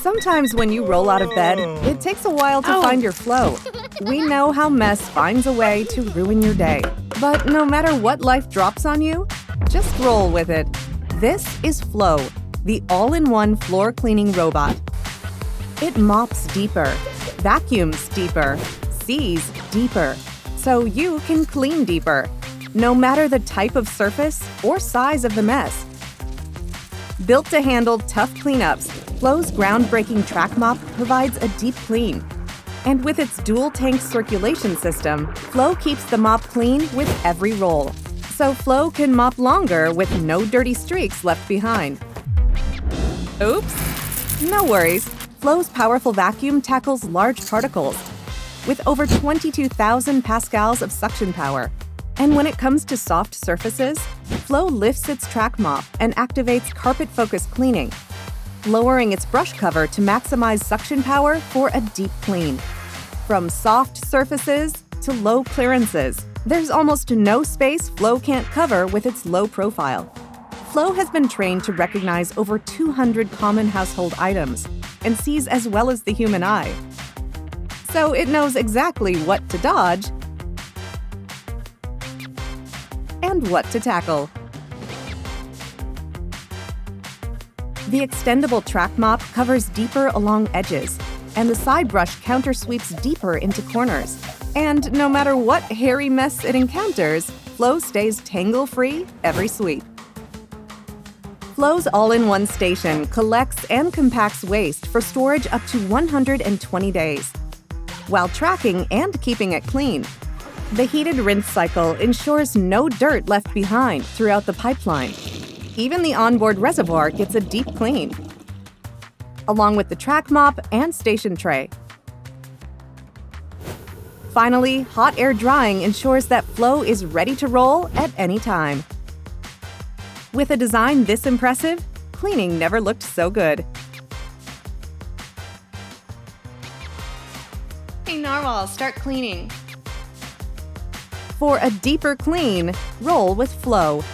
Sometimes when you roll out of bed, it takes a while to find your flow. We know how mess finds a way to ruin your day. But no matter what life drops on you, just roll with it. This is Flow, the all-in-one floor cleaning robot. It mops deeper, vacuums deeper, sees deeper, so you can clean deeper, no matter the type of surface or size of the mess. Built to handle tough cleanups, Flow's groundbreaking track mop provides a deep clean. And with its dual-tank circulation system, Flow keeps the mop clean with every roll. So Flow can mop longer with no dirty streaks left behind. Oops! No worries. Flow's powerful vacuum tackles large particles with over 22,000 pascals of suction power. And when it comes to soft surfaces, Flow lifts its track mop and activates carpet-focused cleaning, lowering its brush cover to maximize suction power for a deep clean. From soft surfaces to low clearances, there's almost no space Flow can't cover with its low profile. Flow has been trained to recognize over 200 common household items and sees as well as the human eye. So it knows exactly what to dodge and what to tackle. The extendable track mop covers deeper along edges, and the side brush countersweeps deeper into corners. And no matter what hairy mess it encounters, Flow stays tangle-free every sweep. Flow's all-in-one station collects and compacts waste for storage up to 120 days, while tracking and keeping it clean. The heated rinse cycle ensures no dirt left behind throughout the pipeline. Even the onboard reservoir gets a deep clean, along with the track mop and station tray. Finally, hot air drying ensures that Flow is ready to roll at any time. With a design this impressive, cleaning never looked so good. Hey Narwal, start cleaning. For a deeper clean, roll with Flow.